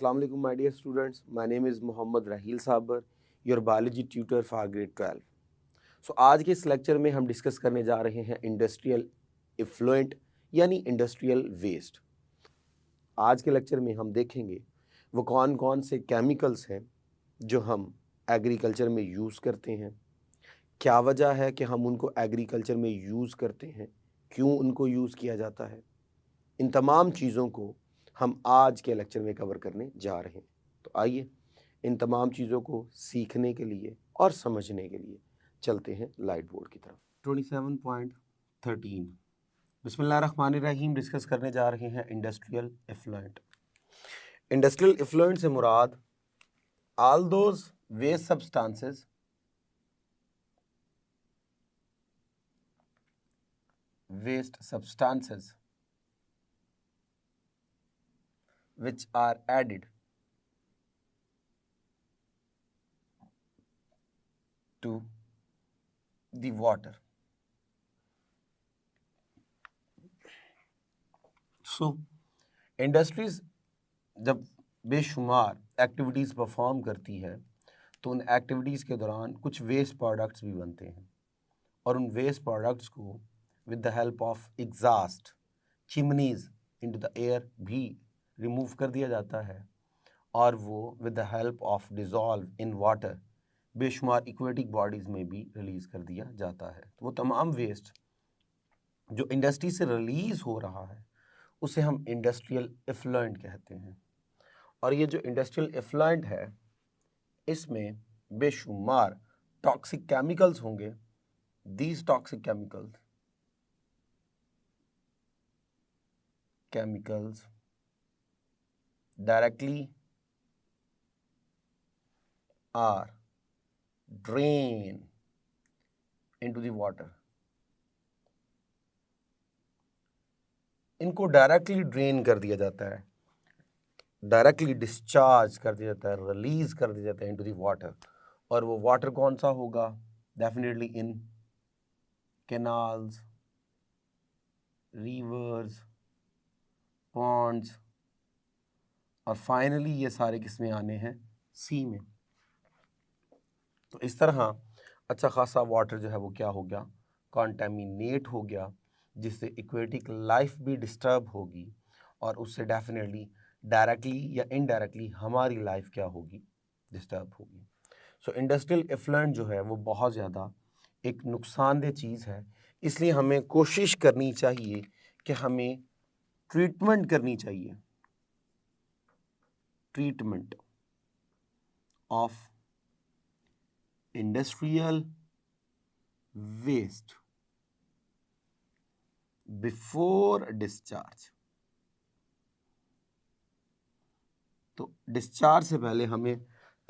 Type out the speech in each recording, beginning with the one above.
Assalamu alaikum my dear students. My name is Mohammad Rahil Sabar, your biology tutor for grade 12. So आज के इस lecture में हम discuss करने जा रहे हैं इंडस्ट्रियल इफ्लुएंट यानी इंडस्ट्रियल वेस्ट। आज के लेक्चर में हम देखेंगे वो कौन कौन से केमिकल्स हैं जो हम एग्रीकल्चर में यूज़ करते हैं, क्या वजह है कि हम उनको एग्रीकल्चर में यूज़ करते हैं, क्यों उनको यूज़ किया जाता है। इन तमाम चीज़ों को हम आज के लेक्चर में कवर करने जा रहे हैं। तो आइए इन तमाम चीज़ों को सीखने के लिए और समझने के लिए चलते हैं लाइट बोर्ड की तरफ। 27.13 बिस्मिल्लाहिर्रहमानिर्रहीम डिस्कस करने जा रहे हैं इंडस्ट्रियल इफ्लुएंट। इंडस्ट्रियल इफ्लुएंट से मुराद all those waste substances which are added to the water. So, industries जब बेशुमार एक्टिविटीज़ परफॉर्म करती है तो उन एक्टिविटीज़ के दौरान कुछ वेस्ट प्रोडक्ट्स भी बनते हैं और उन वेस्ट प्रोडक्ट्स को with the help of exhaust chimneys into the air भी रिमूव कर दिया जाता है और वो with the help of dissolve in water बेशुमार एक्वेटिक बॉडीज़ में भी रिलीज़ कर दिया जाता है। तो वो तमाम वेस्ट जो इंडस्ट्री से रिलीज़ हो रहा है उसे हम इंडस्ट्रियल इफ्लुएंट कहते हैं। और ये जो इंडस्ट्रियल इफ्लुएंट है इसमें बेशुमार टॉक्सिक केमिकल्स होंगे। These toxic chemicals directly are drained into the water. इनको डायरेक्टली ड्रेन कर दिया जाता है, डायरेक्टली डिस्चार्ज कर दिया जाता है, रिलीज कर दिया जाता है इनटू द वाटर। और वो वाटर कौन सा होगा? Definitely in canals, rivers, ponds और फाइनली ये सारे किसमें आने हैं? सी में। तो इस तरह अच्छा खासा वाटर जो है वो क्या हो गया? कॉन्टेमिनेट हो गया, जिससे एक्वेटिक लाइफ भी डिस्टर्ब होगी और उससे डेफिनेटली डायरेक्टली या इनडायरेक्टली हमारी लाइफ क्या होगी? डिस्टर्ब होगी। सो इंडस्ट्रियल इफ्लुएंट जो है वो बहुत ज़्यादा एक नुकसानदेह चीज़ है, इसलिए हमें कोशिश करनी चाहिए कि हमें ट्रीटमेंट करनी चाहिए, treatment of industrial waste before discharge. तो डिस्चार्ज से पहले हमें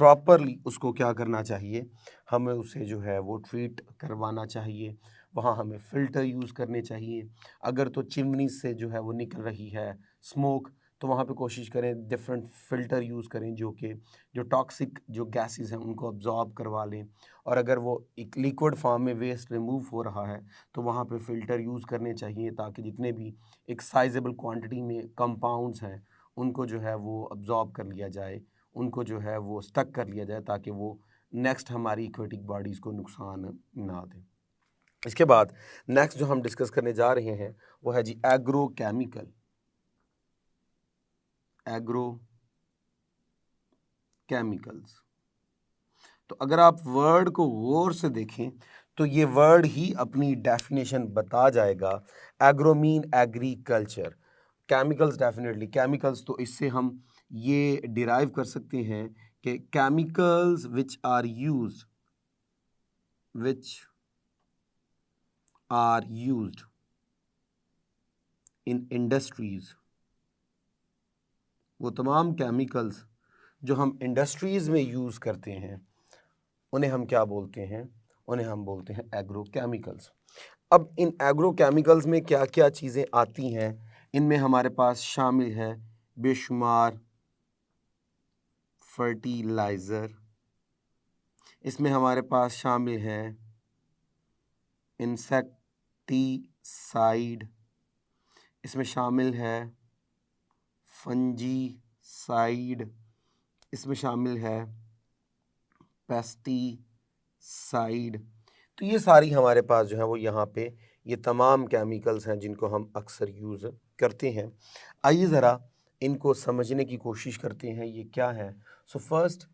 प्रॉपरली उसको क्या करना चाहिए? हमें उसे जो है वो ट्रीट करवाना चाहिए। वहाँ हमें फ़िल्टर यूज़ करने चाहिए। अगर तो चिमनी से जो है वो निकल रही है स्मोक तो वहाँ पे कोशिश करें डिफरेंट फ़िल्टर यूज़ करें जो टॉक्सिक जो गैसेस हैं उनको अब्जॉर्ब करवा लें। और अगर वो एक लिक्विड फॉर्म में वेस्ट रिमूव हो रहा है तो वहाँ पे फ़िल्टर यूज़ करने चाहिए ताकि जितने भी एक साइजेबल क्वांटिटी में कंपाउंड्स हैं उनको जो है वो अब्जॉर्ब कर लिया जाए, उनको जो है वो स्टक कर लिया जाए ताकि वो नेक्स्ट हमारी एक्वेटिक बॉडीज़ को नुकसान ना दें। इसके बाद नेक्स्ट जो हम डिस्कस करने जा रहे हैं वो है जी एग्रोकेमिकल्स। तो अगर आप वर्ड को गौर से देखें तो ये वर्ड ही अपनी डेफिनेशन बता जाएगा। Agro mean agriculture, chemicals definitely chemicals, तो इससे हम ये डिराइव कर सकते हैं कि chemicals which are used in industries, वो तमाम केमिकल्स जो हम इंडस्ट्रीज़ में यूज़ करते हैं उन्हें हम क्या बोलते हैं? उन्हें हम बोलते हैं एग्रोकेमिकल्स। अब इन एग्रोकेमिकल्स में क्या क्या चीज़ें आती हैं? इनमें हमारे पास शामिल है बेशुमार फर्टिलाइज़र, इसमें हमारे पास शामिल है इंसेक्टिसाइड, इसमें शामिल है फंजीसाइड, इसमें शामिल है पेस्टिसाइड। तो ये सारी हमारे पास जो है वो यहाँ पे ये तमाम केमिकल्स हैं जिनको हम अक्सर यूज़ करते हैं। आइए ज़रा इनको समझने की कोशिश करते हैं ये क्या है। सो फर्स्ट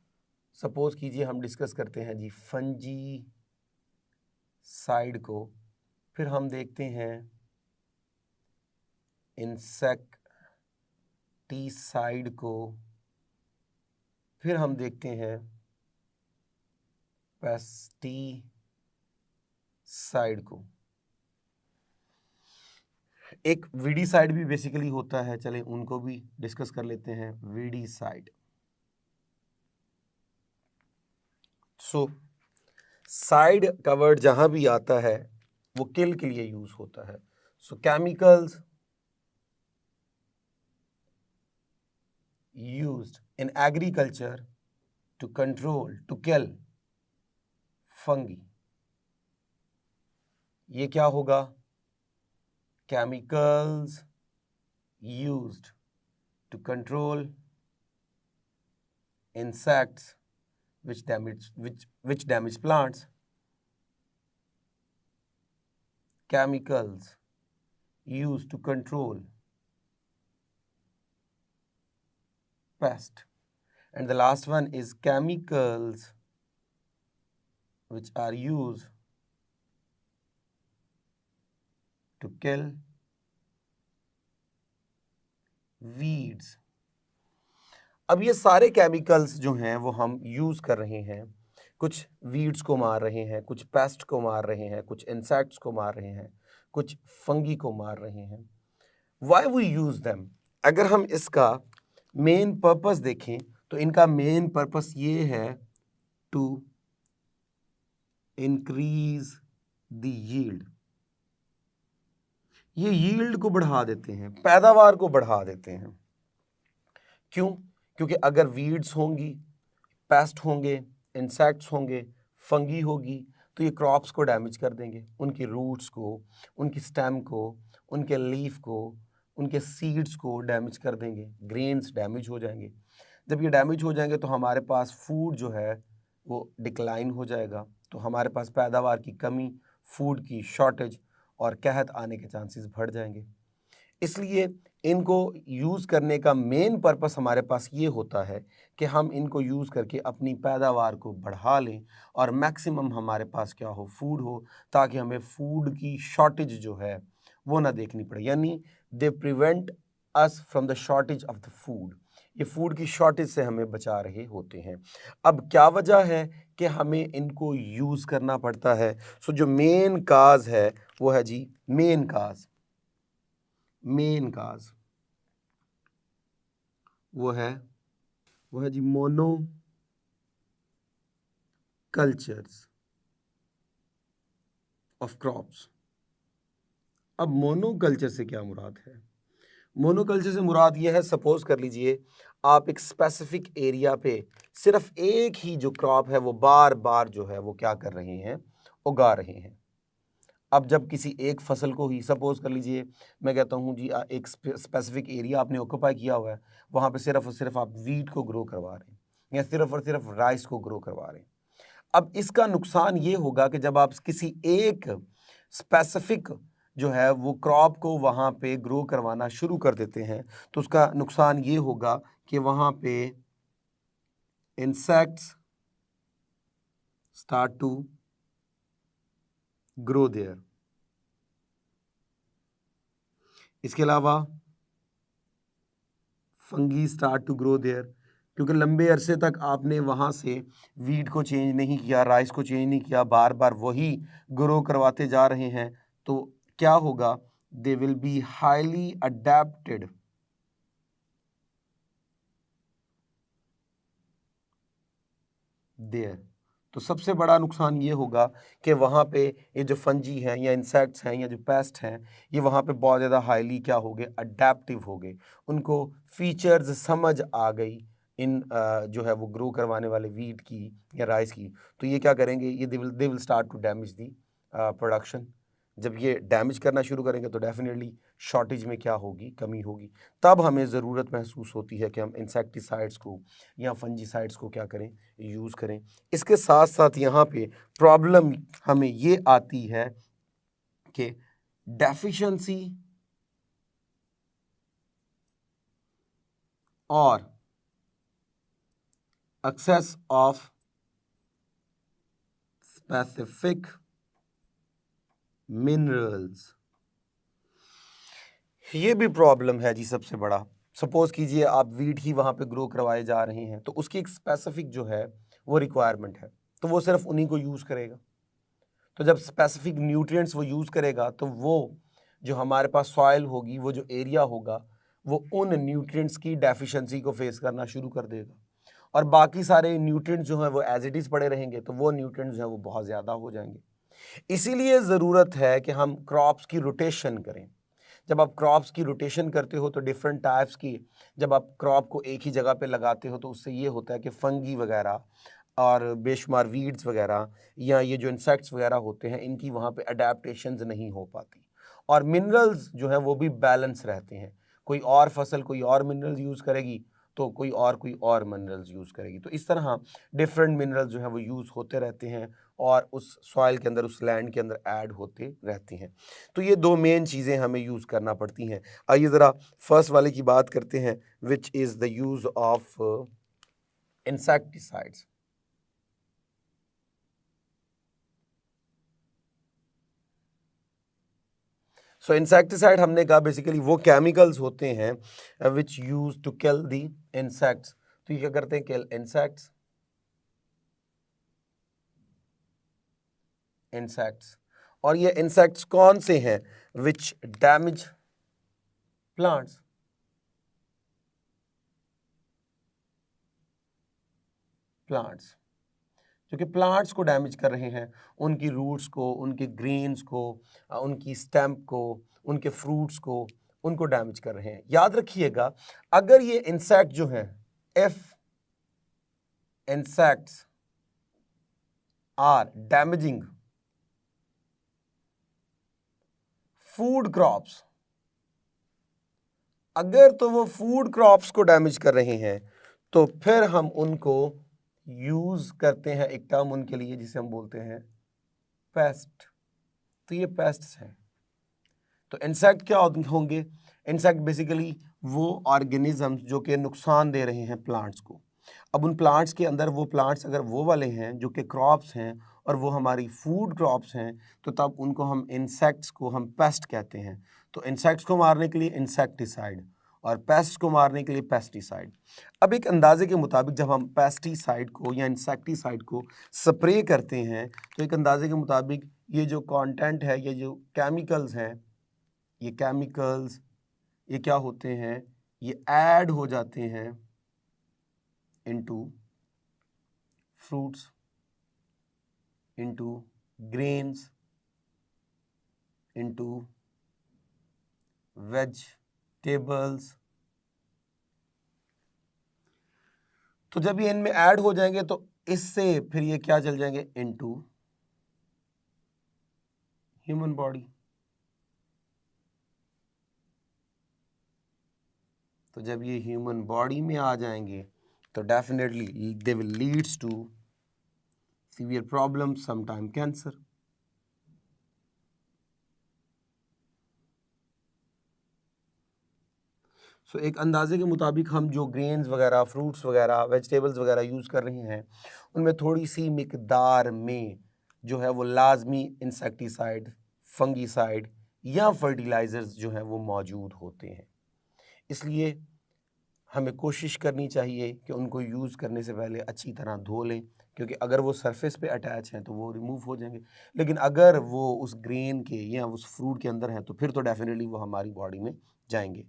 सपोज कीजिए हम डिस्कस करते हैं जी फंजी साइड को, फिर हम देखते हैं इंसेक्टिसाइड को, फिर हम देखते हैं पेस्टिसाइड को। एक वीडीसाइड भी बेसिकली होता है, चले उनको भी डिस्कस कर लेते हैं। वीडीसाइड, सो साइड कवर्ड जहां भी आता है वो किल के लिए यूज होता है। So chemicals used in agriculture to control to kill fungi. ये क्या होगा? chemicals used to control insects which damage plants. Chemicals used to control pest. And the last one is chemicals which are used to kill weeds. अब ये सारे chemicals जो हैं वो हम यूज़ कर रहे हैं, कुछ वीड्स को मार रहे हैं, कुछ पेस्ट को मार रहे हैं, कुछ इंसेक्ट्स को मार रहे हैं, कुछ फंगी को मार रहे हैं। Why we use them? अगर हम इसका मेन पर्पस देखें तो इनका मेन पर्पस ये है टू इंक्रीज द यील्ड। ये यील्ड को बढ़ा देते हैं, पैदावार को बढ़ा देते हैं। क्यों? क्योंकि अगर वीड्स होंगी, पेस्ट होंगे, इंसेक्ट्स होंगे, फंगी होगी तो ये क्रॉप्स को डैमेज कर देंगे, उनकी रूट्स को, उनकी स्टेम को, उनके लीफ को, उनके सीड्स को डैमेज कर देंगे, ग्रेन्स डैमेज हो जाएंगे। जब ये डैमेज हो जाएंगे तो हमारे पास फूड जो है वो डिक्लाइन हो जाएगा, तो हमारे पास पैदावार की कमी, फूड की शॉर्टेज और कहत आने के चांसेस बढ़ जाएंगे। इसलिए इनको यूज़ करने का मेन पर्पस हमारे पास ये होता है कि हम इनको यूज़ करके अपनी पैदावार को बढ़ा लें और मैक्सिमम हमारे पास क्या हो, फूड हो, ताकि हमें फूड की शॉर्टेज जो है वो ना देखनी पड़े। यानी they prevent us from the shortage of the food. ये फूड की शॉर्टेज से हमें बचा रहे होते हैं। अब क्या वजह है कि हमें इनको यूज़ करना पड़ता है? सो जो मेन काज है वो है जी मेन काज वो है जी मोनो कल्चर्स ऑफ क्रॉप्स। अब मोनोकल्चर से क्या मुराद है? मोनोकल्चर से मुराद ये है, सपोज कर लीजिए आप एक स्पेसिफिक एरिया पे सिर्फ एक ही जो क्रॉप है वो बार बार जो है वो क्या कर रहे हैं, उगा रहे हैं। अब जब किसी एक फसल को ही, सपोज कर लीजिए मैं कहता हूँ जी एक स्पेसिफिक एरिया आपने ऑक्यूपाई किया हुआ है, वहाँ पे सिर्फ और सिर्फ आप वीट को ग्रो करवा रहे हैं या सिर्फ और सिर्फ राइस को ग्रो करवा रहे हैं। अब इसका नुकसान ये होगा कि जब आप किसी एक स्पेसिफिक जो है वो क्रॉप को वहाँ पे ग्रो करवाना शुरू कर देते हैं तो उसका नुकसान ये होगा कि वहाँ पे insects start to grow there. इसके अलावा fungi start to grow there, क्योंकि लंबे अरसे तक आपने वहाँ से वीट को चेंज नहीं किया, राइस को चेंज नहीं किया, बार बार वही ग्रो करवाते जा रहे हैं, तो क्या होगा? They will be highly adapted there. तो सबसे बड़ा नुकसान ये होगा कि वहाँ पे ये जो फंजी हैं या इंसेक्ट्स हैं या जो पेस्ट हैं ये वहाँ पे बहुत ज़्यादा हाईली क्या हो गए, अडेप्टिव हो गए, उनको फीचर्स समझ आ गई इन जो है वो ग्रो करवाने वाले वीट की या राइस की। तो ये क्या करेंगे, ये they will start to damage the production, जब ये डैमेज करना शुरू करेंगे तो डेफिनेटली शॉर्टेज में क्या होगी, कमी होगी। तब हमें ज़रूरत महसूस होती है कि हम इंसेक्टिसाइड्स को या फंजीसाइड्स को क्या करें, यूज़ करें। इसके साथ साथ यहाँ पे प्रॉब्लम हमें ये आती है कि डेफिशिएंसी और एक्सेस ऑफ स्पेसिफिक मिनरल्स, ये भी प्रॉब्लम है जी सबसे बड़ा। सपोज कीजिए आप वीट ही वहाँ पे ग्रो करवाए जा रहे हैं, तो उसकी एक स्पेसिफिक जो है वो रिक्वायरमेंट है, तो वो सिर्फ उन्हीं को यूज़ करेगा। तो जब स्पेसिफिक न्यूट्रिएंट्स वो यूज़ करेगा तो वो जो हमारे पास सॉइल होगी, वो जो एरिया होगा, वो उन न्यूट्रिएंट्स की डेफिशिएंसी को फेस करना शुरू कर देगा और बाकी सारे न्यूट्रिएंट्स जो हैं वो एज इट इज़ पड़े रहेंगे, तो वो न्यूट्रिएंट्स जो हैं वो बहुत ज़्यादा हो जाएंगे। इसीलिए ज़रूरत है कि हम क्रॉप्स की रोटेशन करें। जब आप क्रॉप्स की रोटेशन करते हो तो डिफरेंट टाइप्स की, जब आप क्रॉप को एक ही जगह पे लगाते हो तो उससे ये होता है कि फंगी वगैरह और बेशुमार वीड्स वगैरह या ये जो इंसेक्ट्स वगैरह होते हैं, इनकी वहाँ पे अडेप्टेशंस नहीं हो पाती और मिनरल्स जो हैं वो भी बैलेंस रहते हैं। कोई और फसल कोई और मिनरल्स यूज़ करेगी तो कोई और मिनरल्स यूज़ करेगी, तो इस तरह डिफरेंट मिनरल्स जो हैं वो यूज़ होते रहते हैं और उस सॉइल के अंदर, उस लैंड के अंदर ऐड होते रहते हैं। तो ये दो मेन चीज़ें हमें यूज़ करना पड़ती हैं। आइए ज़रा फर्स्ट वाले की बात करते हैं, which is the use of insecticides. So insecticide हमने कहा बेसिकली वो केमिकल्स होते हैं which use to kill the insects. तो ये क्या करते हैं, किल इंसेक्ट्स, और ये इंसेक्ट्स कौन से हैं, विच डैमेज प्लांट्स। जो कि प्लांट्स को डैमेज कर रहे हैं, उनकी रूट्स को, उनके ग्रेन्स को, उनकी स्टेम्प को, उनके फ्रूट्स को, उनको डैमेज कर रहे हैं। याद रखिएगा, अगर ये इंसेक्ट जो हैं, if insects are damaging food crops, अगर तो वो फूड क्रॉप्स को डैमेज कर रहे हैं तो फिर हम उनको यूज करते हैं एक टर्म उनके लिए जिसे हम बोलते हैं पेस्ट। तो ये पेस्ट्स हैं। तो इंसेक्ट क्या होंगे, इंसेक्ट बेसिकली वो ऑर्गेनिजम्स जो कि नुकसान दे रहे हैं प्लांट्स को। अब उन प्लांट्स के अंदर वो प्लांट्स अगर वो वाले हैं जो कि क्रॉप्स हैं और वो हमारी फूड क्रॉप्स हैं, तो तब उनको हम इंसेक्ट्स को हम पेस्ट कहते हैं। तो इंसेक्ट्स को मारने के लिए इंसेक्टिसाइड और पेस्ट को मारने के लिए पेस्टिसाइड। अब एक अंदाजे के मुताबिक जब हम पेस्टिसाइड को या इंसेक्टिसाइड को स्प्रे करते हैं, तो एक अंदाजे के मुताबिक ये जो कंटेंट है, ये जो केमिकल्स हैं, ये केमिकल्स ये क्या होते हैं, ये ऐड हो जाते हैं into fruits, into grains, into vegetables. तो जब ये इनमें ऐड हो जाएंगे तो इससे फिर ये क्या चल जाएंगे, इनटू ह्यूमन बॉडी। तो जब ये ह्यूमन बॉडी में आ जाएंगे तो definitely they will leads to severe problem, sometime cancer. So एक अंदाजे के मुताबिक हम जो ग्रेन्स वगैरह, फ्रूट्स वगैरह, वेजिटेबल्स वगैरह यूज़ कर रहे हैं, उनमें थोड़ी सी मिकदार में जो है वो लाजमी इंसेक्टिसाइड, फंगीसाइड या फर्टिलाइज़र्स जो हैं वो मौजूद होते हैं। इसलिए हमें कोशिश करनी चाहिए कि उनको यूज़ करने से पहले अच्छी तरह धो लें, क्योंकि अगर वो सरफेस पे अटैच हैं तो वो रिमूव हो जाएंगे, लेकिन अगर वो उस ग्रेन के या उस फ्रूट के अंदर हैं तो फिर तो डेफिनेटली वो हमारी बॉडी में जाएंगे।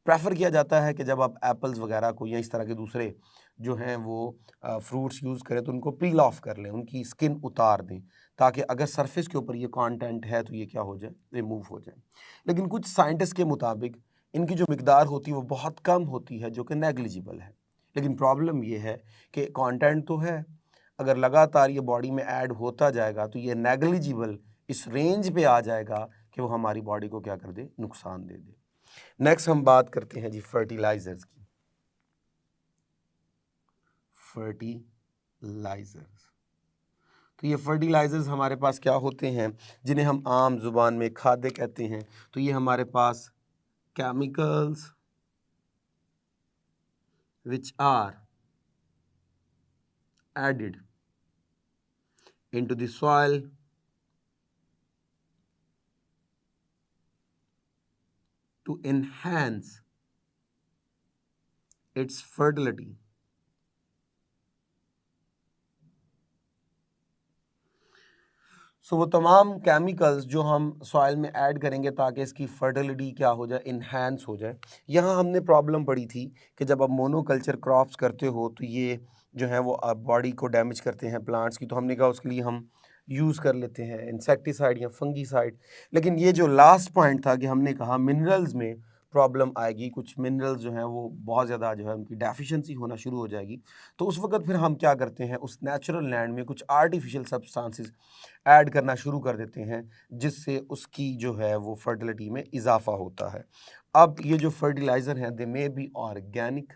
प्रेफर किया जाता है कि जब आप एप्पल्स वगैरह को या इस तरह के दूसरे जो हैं वो फ्रूट्स यूज़ करें तो उनको पील ऑफ कर लें, उनकी स्किन उतार दें, ताकि अगर सरफेस के ऊपर ये कंटेंट है तो ये क्या हो जाए, रिमूव हो जाए। लेकिन कुछ साइंटिस्ट के मुताबिक इनकी जो मिकदार होती है वो बहुत कम होती है, जो कि नेग्लिजिबल है। लेकिन प्रॉब्लम ये है कि कंटेंट तो है, अगर लगातार ये बॉडी में ऐड होता जाएगा तो ये नेग्लिजिबल इस रेंज पे आ जाएगा कि वो हमारी बॉडी को क्या कर दे, नुकसान दे दे। नेक्स्ट हम बात करते हैं जी फर्टिलाइजर्स की। फर्टिलाइजर्स, तो ये फर्टिलाइजर्स हमारे पास क्या होते हैं, जिन्हें हम आम जुबान में खाद्य कहते हैं। तो ये हमारे पास chemicals which are added into the soil to enhance its fertility. सो वो तमाम केमिकल्स जो हम सॉइल में ऐड करेंगे ताकि इसकी फर्टिलिटी क्या हो जाए, इन्हांस हो जाए। यहाँ हमने प्रॉब्लम पड़ी थी कि जब आप मोनोकल्चर क्रॉप्स करते हो तो ये जो है वो बॉडी को डैमेज करते हैं प्लांट्स की, तो हमने कहा उसके लिए हम यूज़ कर लेते हैं इंसेक्टिसाइड या फंगीसाइड। लेकिन ये जो लास्ट पॉइंट था कि हमने कहा मिनरल्स में प्रॉब्लम आएगी, कुछ मिनरल्स जो हैं वो बहुत ज़्यादा जो है उनकी डेफिशिएंसी होना शुरू हो जाएगी। तो उस वक्त फिर हम क्या करते हैं, उस नेचुरल लैंड में कुछ आर्टिफिशियल सब्सटेंसेस ऐड करना शुरू कर देते हैं, जिससे उसकी जो है वो फर्टिलिटी में इजाफा होता है। अब ये जो फर्टिलाइज़र हैं they may be organic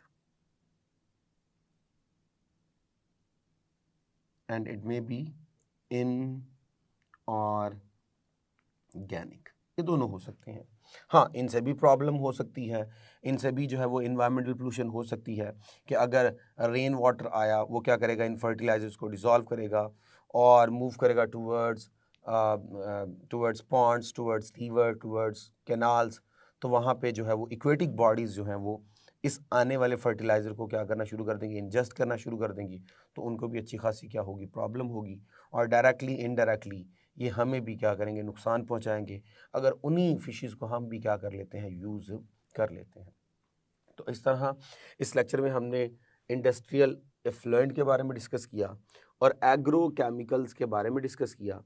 and it may be inorganic, ये दोनों हो सकते हैं। हाँ, इनसे भी प्रॉब्लम हो सकती है, इनसे भी जो है वो इन्वायरमेंटल पोल्यूशन हो सकती है कि अगर रेन वाटर आया वो क्या करेगा, इन फर्टिलाइजर्स को डिसॉल्व करेगा और मूव करेगा towards ponds, towards river, towards canals. तो वहाँ पे जो है वो इक्वेटिक बॉडीज़ जो हैं वो इस आने वाले फर्टिलाइज़र को क्या करना शुरू कर देंगी, इंजेस्ट करना शुरू कर देंगी। तो उनको भी अच्छी खासी क्या होगी, प्रॉब्लम होगी, और डायरेक्टली इनडायरेक्टली ये हमें भी क्या करेंगे, नुकसान पहुंचाएंगे अगर उन्हीं फिशेस को हम भी क्या कर लेते हैं, यूज़ कर लेते हैं। तो इस तरह इस लेक्चर में हमने इंडस्ट्रियल एफ्लुएंट के बारे में डिस्कस किया और एग्रो केमिकल्स के बारे में डिस्कस किया।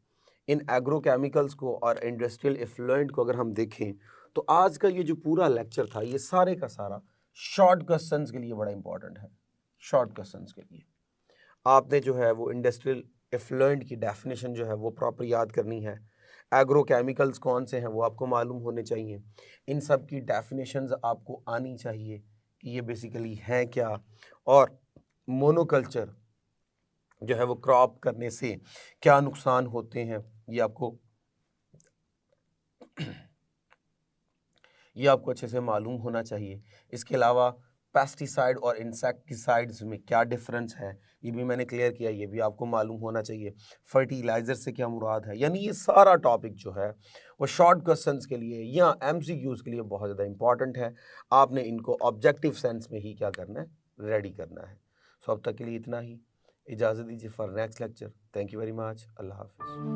इन एग्रो केमिकल्स को और इंडस्ट्रियल एफ्लुएंट को अगर हम देखें तो आज का ये जो पूरा लेक्चर था ये सारे का सारा शॉर्ट क्वेश्चंस के लिए बड़ा इंपॉर्टेंट है। शॉर्ट क्वेश्चंस के लिए आपने जो है वो इंडस्ट्रियल एफ्लुएंट की डेफिनेशन जो है वो प्रॉपर याद करनी है। एग्रो केमिकल्स कौन से हैं वो आपको मालूम होने चाहिए। इन सब की डेफिनेशंस आपको आनी चाहिए कि ये बेसिकली हैं क्या, और मोनोकल्चर जो है वो क्रॉप करने से क्या नुकसान होते हैं ये आपको अच्छे से मालूम होना चाहिए। इसके अलावा पेस्टिसाइड और इंसेक्टिसाइड्स में क्या डिफरेंस है ये भी मैंने क्लियर किया, ये भी आपको मालूम होना चाहिए। फर्टिलाइज़र से क्या मुराद है, यानी ये सारा टॉपिक जो है वो शॉर्ट क्वेश्चंस के लिए या एमसीक्यूज़ के लिए बहुत ज़्यादा इंपॉर्टेंट है। आपने इनको ऑब्जेक्टिव सेंस में ही क्या करना है, रेडी करना है। सो अब तक के लिए इतना ही, इजाज़त दीजिए for next lecture. Thank you very much, अल्लाह हाफिज़।